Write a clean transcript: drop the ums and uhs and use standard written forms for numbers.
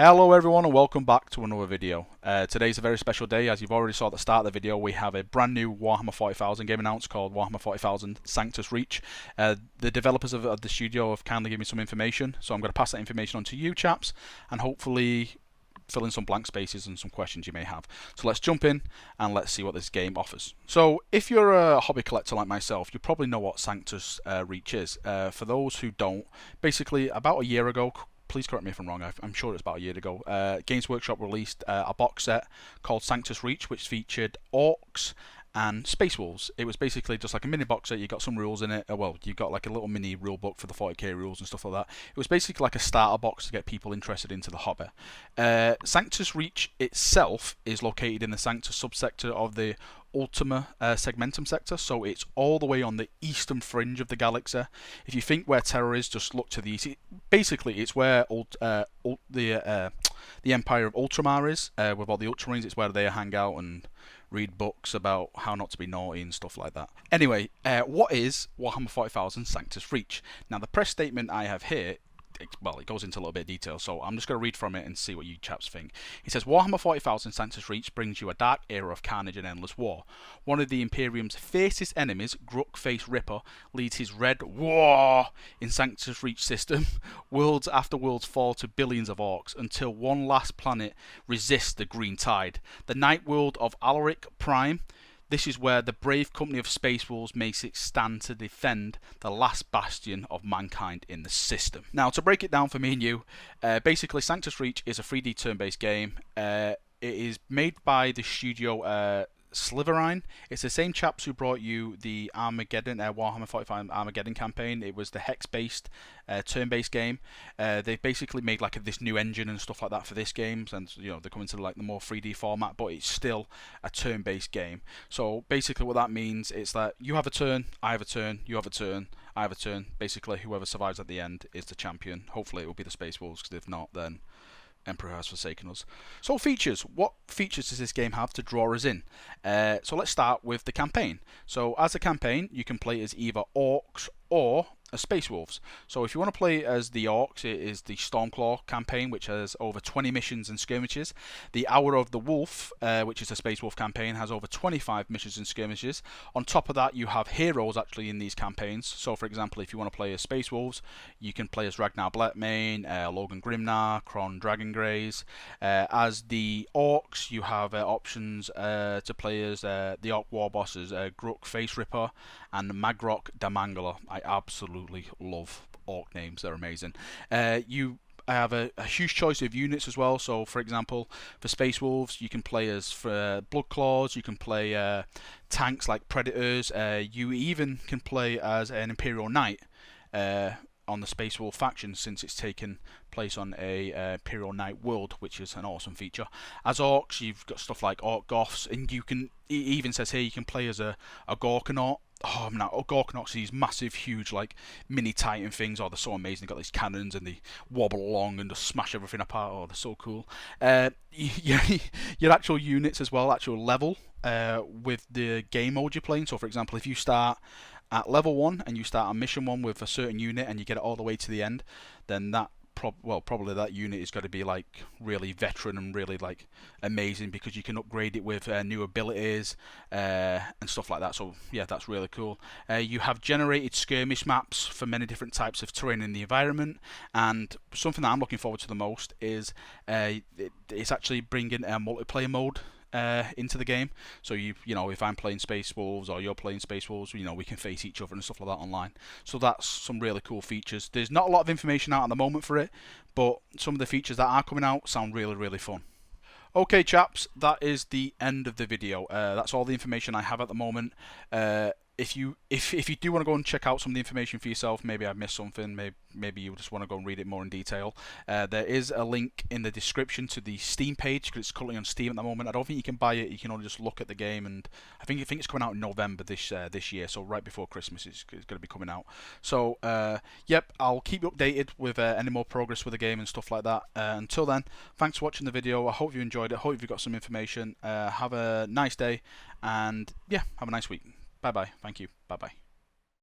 Hello everyone and welcome back to another video. Today's a very special day. As you've already saw at the start of the video, we have a brand new Warhammer 40,000 game announced called Warhammer 40,000 Sanctus Reach. The developers of the studio have kindly given me some information, so I'm going to pass that information on to you chaps and hopefully fill in some blank spaces and some questions you may have. So let's jump in and let's see what this game offers. So if you're a hobby collector like myself, you probably know what Sanctus Reach is. For those who don't, basically about a year ago, please correct me if I'm wrong, I'm sure it's about a year ago, Games Workshop released a box set called Sanctus Reach, which featured orcs and Space Wolves. It was basically just like a mini box set. You got some rules in it. Well, you got like a little mini rule book for the 40k rules and stuff like that. It was basically like a starter box to get people interested into the hobby. Sanctus Reach itself is located in the Sanctus subsector of the Ultima Segmentum sector, so it's all the way on the eastern fringe of the galaxy. If you think where Terror is, just look to the east. Basically, it's where the Empire of Ultramar is, with all the Ultramarines. It's where they hang out and read books about how not to be naughty and stuff like that. Anyway, what is Warhammer 40,000 Sanctus Reach? Now, the press statement I have here, it goes into a little bit of detail, so I'm just going to read from it and see what you chaps think. It says, Warhammer 40,000 Sanctus Reach brings you a dark era of carnage and endless war. One of the Imperium's fiercest enemies, Gruck-faced Ripper, leads his red war in Sanctus Reach system. Worlds after worlds fall to billions of orcs until one last planet resists the green tide. The night world of Alaric Prime. This is where the brave company of Space Wolves makes its stand to defend the last bastion of mankind in the system. Now, to break it down for me and you, basically Sanctus Reach is a 3D turn-based game. It is made by the studio Sliverine. It's the same chaps who brought you the Armageddon, Warhammer 45 Armageddon campaign. It was the hex-based, turn-based game. They've basically made like this new engine and stuff like that for this game, and they're coming to like the more 3D format, but it's still a turn-based game. So basically, what that means is that you have a turn, I have a turn, you have a turn, I have a turn. Basically, whoever survives at the end is the champion. Hopefully, it will be the Space Wolves, because if not, then Emperor has forsaken us. So features. What features does this game have to draw us in? So let's start with the campaign. So as a campaign, you can play as either orcs or as Space Wolves. So if you want to play as the orcs, it is the Stormclaw campaign, which has over 20 missions and skirmishes. The Hour of the Wolf, which is a Space Wolf campaign, has over 25 missions and skirmishes. On top of that, you have heroes actually in these campaigns. So for example, if you want to play as Space Wolves, you can play as Ragnar Blackmane, Logan Grimnar, Kron Dragongraze. As the orcs, you have options to play as the Orc War bosses, Gruck Face Ripper and Magrok Damangler. I absolutely love orc names, they're amazing. You have a huge choice of units as well. So for example, for Space Wolves, you can play as for Blood Claws, you can play tanks like Predators, you even can play as an Imperial Knight on the Space Wolf faction, since it's taken place on a Imperial Knight world, which is an awesome feature. As orcs, you've got stuff like Orc Goths, and you can, it even says here, you can play as a Gorkanaut. Oh man, Gorkanauts, these massive, huge, like mini Titan things. Oh, they're so amazing. They've got these cannons and they wobble along and just smash everything apart. Oh, they're so cool. Your actual units as well, actual level with the game mode you're playing. So, for example, if you start at level 1 and you start on mission 1 with a certain unit and you get it all the way to the end, then that probably that unit is going to be like really veteran and really like amazing, because you can upgrade it with new abilities and stuff like that. So yeah, that's really cool. You have generated skirmish maps for many different types of terrain in the environment, and something that I'm looking forward to the most is it's actually bringing a multiplayer mode into the game. So you know, if I'm playing Space Wolves or you're playing Space Wolves, we can face each other and stuff like that online. So that's some really cool features. There's not a lot of information out at the moment for it, but some of the features that are coming out sound really, really fun. Okay chaps, that is the end of the video. That's all the information I have at the moment. If you do want to go and check out some of the information for yourself, maybe I've missed something, maybe you just want to go and read it more in detail, there is a link in the description to the Steam page, because it's currently on Steam at the moment. I don't think you can buy it, you can only just look at the game, and I think it's coming out in November this year, so right before Christmas it's going to be coming out. So yep, I'll keep you updated with any more progress with the game and stuff like that. Until then, thanks for watching the video. I hope you enjoyed it, I hope you got some information. Have a nice day, and yeah, have a nice week. Bye bye. Thank you. Bye bye.